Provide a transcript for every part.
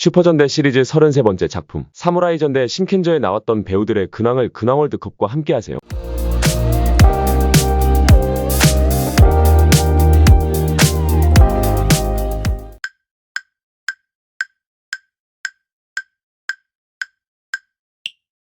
슈퍼전대 시리즈 33번째 작품 사무라이 전대 신켄저에 나왔던 배우들의 근황을 근황월드컵과 함께하세요.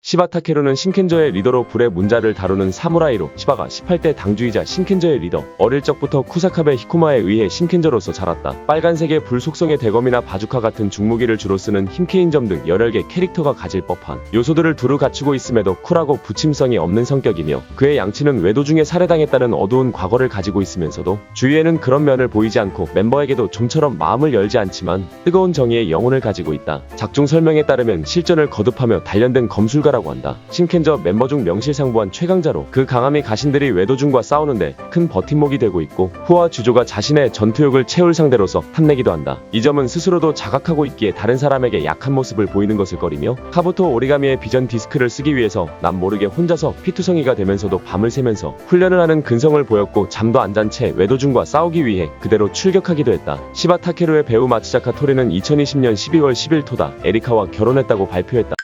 시바 타케루는 신켄저의 리더로 불의 문자를 다루는 사무라이로 시바가 18대 당주이자 신켄저의 리더. 어릴 적부터 쿠사카베 히쿠마에 의해 신켄저로서 자랐다. 빨간색의 불 속성의 대검이나 바주카 같은 중무기를 주로 쓰는 힘케인점 등 여러 개 캐릭터가 가질 법한 요소들을 두루 갖추고 있음에도 쿨하고 부침성이 없는 성격이며 그의 양치는 외도 중에 살해당했다는 어두운 과거를 가지고 있으면서도 주위에는 그런 면을 보이지 않고 멤버에게도 좀처럼 마음을 열지 않지만 뜨거운 정의의 영혼을 가지고 있다. 작중 설명에 따르면 실전을 거듭하며 단련된 검술가라 한다. 신켄저 멤버 중 명실상부한 최강자로 그 강함이 가신들이 외도중과 싸우는데 큰 버팀목이 되고 있고 후와 주조가 자신의 전투욕을 채울 상대로서 탐내기도 한다. 이 점은 스스로도 자각하고 있기에 다른 사람에게 약한 모습을 보이는 것을 꺼리며 카부토 오리가미의 비전 디스크를 쓰기 위해서 남 모르게 혼자서 피투성이가 되면서도 밤을 새면서 훈련을 하는 근성을 보였고 잠도 안 잔 채 외도중과 싸우기 위해 그대로 출격하기도 했다. 시바 타케루의 배우 마츠자카 토리는 2020년 12월 10일 토다 에리카와 결혼했다고 발표했다.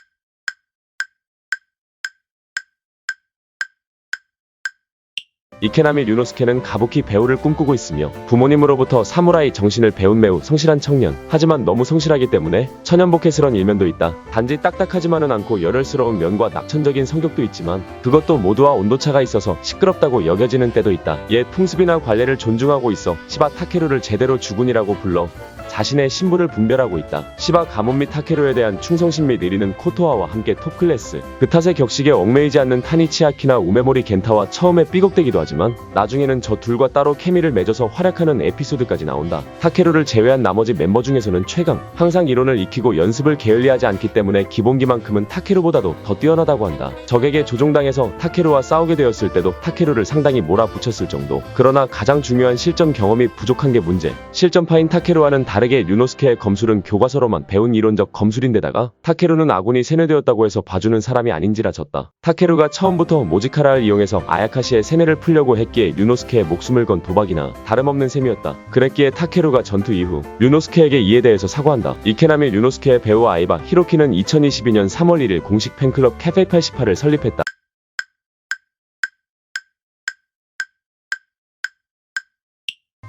이케나미 류노스케는 가부키 배우를 꿈꾸고 있으며 부모님으로부터 사무라이 정신을 배운 매우 성실한 청년. 하지만 너무 성실하기 때문에 천연복해스런 일면도 있다. 단지 딱딱하지만은 않고 열혈스러운 면과 낙천적인 성격도 있지만 그것도 모두와 온도차가 있어서 시끄럽다고 여겨지는 때도 있다. 옛 풍습이나 관례를 존중하고 있어 시바 타케루를 제대로 주군이라고 불러 자신의 신분을 분별하고 있다. 시바 가문 및 타케루에 대한 충성심 및 의리는 코토아와 함께 톱클래스. 그 탓에 격식에 얽매이지 않는 타니치아키나 우메모리 겐타와 처음에 삐걱대기도 하지만 나중에는 저 둘과 따로 케미를 맺어서 활약하는 에피소드까지 나온다. 타케루를 제외한 나머지 멤버 중에서는 최강. 항상 이론을 익히고 연습을 게을리하지 않기 때문에 기본기만큼은 타케루보다도 더 뛰어나다고 한다. 적에게 조종당해서 타케루와 싸우게 되었을 때도 타케루를 상당히 몰아붙였을 정도. 그러나 가장 중요한 실전 경험이 부족한 게 문제. 실전파인 타케루와는 다르게 류노스케의 검술은 교과서로만 배운 이론적 검술인데다가 타케루는 아군이 세뇌되었다고 해서 봐주는 사람이 아닌지라 졌다. 타케루가 처음부터 모지카라를 이용해서 아야카시의 세뇌를 풀려고 했기에 류노스케의 목숨을 건 도박이나 다름없는 셈이었다. 그랬기에 타케루가 전투 이후 류노스케에게 이에 대해서 사과한다. 이케나미 류노스케의 배우 아이바 히로키는 2022년 3월 1일 공식 팬클럽 카페88을 설립했다.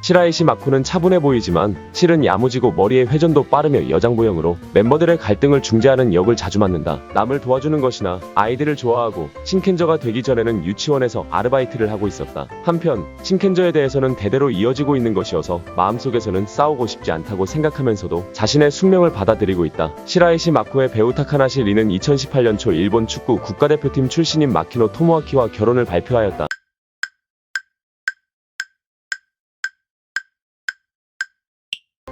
시라이시 마코는 차분해 보이지만 실은 야무지고 머리의 회전도 빠르며 여장부형으로 멤버들의 갈등을 중재하는 역을 자주 맡는다. 남을 도와주는 것이나 아이들을 좋아하고 신켄저가 되기 전에는 유치원에서 아르바이트를 하고 있었다. 한편 신켄저에 대해서는 대대로 이어지고 있는 것이어서 마음속에서는 싸우고 싶지 않다고 생각하면서도 자신의 숙명을 받아들이고 있다. 시라이시 마코의 배우 타카나시 리는 2018년 초 일본 축구 국가대표팀 출신인 마키노 토모아키와 결혼을 발표하였다.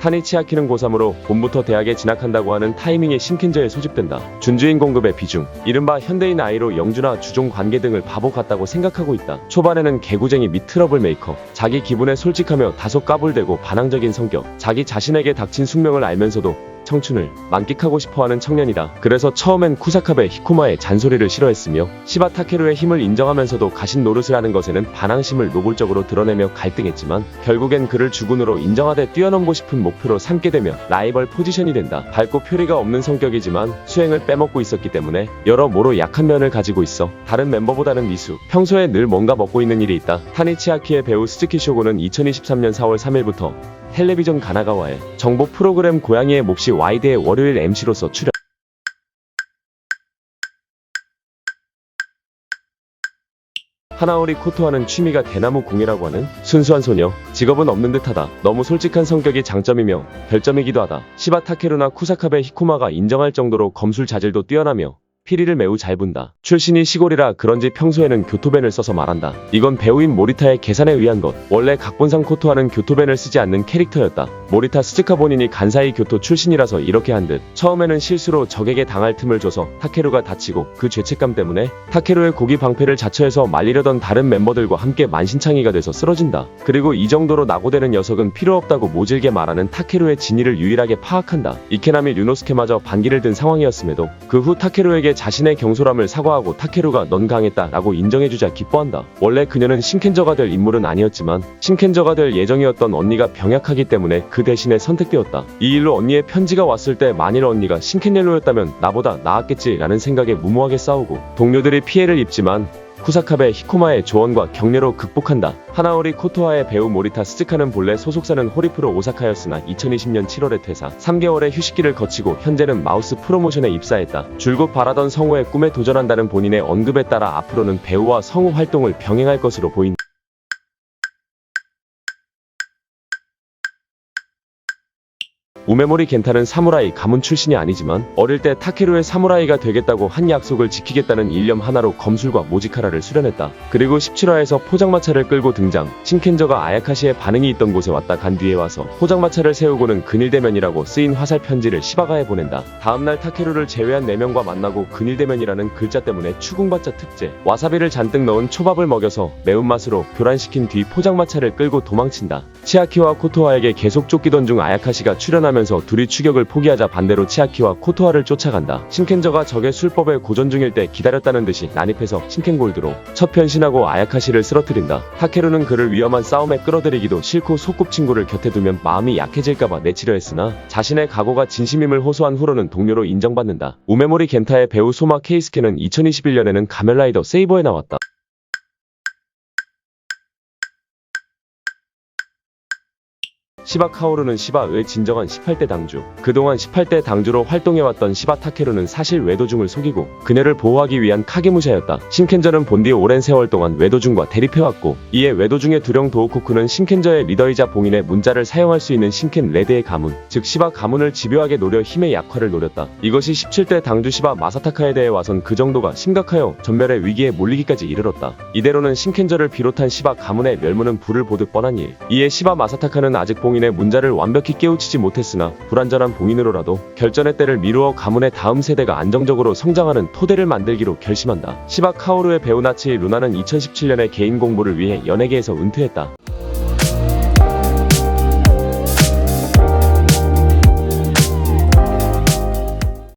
타니치아키는 고3으로 봄부터 대학에 진학한다고 하는 타이밍에 신켄저에 소집된다. 준주인공급의 비중, 이른바 현대인 아이로 영주나 주종 관계 등을 바보 같다고 생각하고 있다. 초반에는 개구쟁이 및 트러블 메이커, 자기 기분에 솔직하며 다소 까불대고 반항적인 성격, 자기 자신에게 닥친 숙명을 알면서도 청춘을 만끽하고 싶어하는 청년이다. 그래서 처음엔 쿠사카베 히쿠마의 잔소리를 싫어했으며 시바 타케루의 힘을 인정하면서도 가신 노릇을 하는 것에는 반항심을 노골적으로 드러내며 갈등했지만 결국엔 그를 주군으로 인정하되 뛰어넘고 싶은 목표로 삼게 되며 라이벌 포지션이 된다. 밝고 표리가 없는 성격이지만 수행을 빼먹고 있었기 때문에 여러모로 약한 면을 가지고 있어 다른 멤버보다는 미수. 평소에 늘 뭔가 먹고 있는 일이 있다. 타니치아키의 배우 스즈키 쇼고는 2023년 4월 3일부터 텔레비전 가나가와의 정보 프로그램 고양이의 몫이 와이드의 월요일 MC로서 출연. 하나오리 코토하는 취미가 대나무 공예라고 하는 순수한 소녀. 직업은 없는 듯하다. 너무 솔직한 성격이 장점이며 별점이기도 하다. 시바 타케루나 쿠사카베 히쿠마가 인정할 정도로 검술 자질도 뛰어나며 피리를 매우 잘 분다. 출신이 시골이라 그런지 평소에는 교토벤을 써서 말한다. 이건 배우인 모리타의 계산에 의한 것. 원래 각본상 코토하는 교토벤을 쓰지 않는 캐릭터였다. 모리타 스즈카 본인이 간사이 교토 출신이라서 이렇게 한 듯. 처음에는 실수로 적에게 당할 틈을 줘서 타케루가 다치고 그 죄책감 때문에 타케루의 고기 방패를 자처해서 말리려던 다른 멤버들과 함께 만신창이가 돼서 쓰러진다. 그리고 이 정도로 낙오되는 녀석은 필요 없다고 모질게 말하는 타케루의 진위를 유일하게 파악한다. 이케나미 류노스케마저 반기를 든 상황이었음에도 그 후 타케루에게 자신의 경솔함을 사과하고 타케루가 넌 강했다 라고 인정해주자 기뻐한다. 원래 그녀는 신켄저가 될 인물은 아니었지만 신켄저가 될 예정이었던 언니가 병약하기 때문에 그 대신에 선택되었다. 이 일로 언니의 편지가 왔을 때 만일 언니가 신켄옐로였다면 나보다 나았겠지 라는 생각에 무모하게 싸우고 동료들이 피해를 입지만 쿠사카베 히코마의 조언과 격려로 극복한다. 하나오리 코토아의 배우 모리타 스즈카는 본래 소속사는 호리프로 오사카였으나 2020년 7월에 퇴사, 3개월의 휴식기를 거치고 현재는 마우스 프로모션에 입사했다. 줄곧 바라던 성우의 꿈에 도전한다는 본인의 언급에 따라 앞으로는 배우와 성우 활동을 병행할 것으로 보인다. 우메모리 겐타는 사무라이 가문 출신이 아니지만 어릴 때 타케루의 사무라이가 되겠다고 한 약속을 지키겠다는 일념 하나로 검술과 모지카라를 수련했다. 그리고 17화에서 포장마차를 끌고 등장. 신켄저가 아야카시의 반응이 있던 곳에 왔다 간 뒤에 와서 포장마차를 세우고는 근일대면이라고 쓰인 화살 편지를 시바가에 보낸다. 다음날 타케루를 제외한 4명과 만나고 근일대면이라는 글자 때문에 추궁받자 특제. 와사비를 잔뜩 넣은 초밥을 먹여서 매운맛으로 교란시킨 뒤 포장마차를 끌고 도망친다. 치아키와 코토아에게 계속 쫓기던 중 아야카시가 출연하면서 둘이 추격을 포기하자 반대로 치아키와 코토아를 쫓아간다. 신켄저가 적의 술법에 고전 중일 때 기다렸다는 듯이 난입해서 신켄골드로 첫 변신하고 아야카시를 쓰러뜨린다. 타케루는 그를 위험한 싸움에 끌어들이기도 싫고 소꿉친구를 곁에 두면 마음이 약해질까봐 내치려 했으나 자신의 각오가 진심임을 호소한 후로는 동료로 인정받는다. 우메모리 겐타의 배우 소마 케이스케는 2021년에는 가면라이더 세이버에 나왔다. 시바 카오루는 시바의 진정한 18대 당주. 그동안 18대 당주로 활동해왔던 시바 타케루는 사실 외도중을 속이고 그녀를 보호하기 위한 카게무샤였다. 신켄저는 본뒤 오랜 세월 동안 외도중과 대립해왔고 이에 외도중의 두령 도우코쿠는 신켄저의 리더이자 봉인의 문자를 사용할 수 있는 신켄 레드의 가문, 즉 시바 가문을 집요하게 노려 힘의 약화를 노렸다. 이것이 17대 당주 시바 마사타카에 대해 와선 그 정도가 심각하여 전멸의 위기에 몰리기까지 이르렀다. 이대로는 신켄저를 비롯한 시바 가문의 멸무는 불을 보듯 뻔한 일. 이에 시바 마사타카는 아직 봉인의 문자를 완벽히 깨우치지 못했으나 불완전한 봉인으로라도 결전의 때를 미루어 가문의 다음 세대가 안정적으로 성장하는 토대를 만들기로 결심한다. 시바 카오루의 배우 나치 루나는 2017년에 개인 공부를 위해 연예계에서 은퇴했다.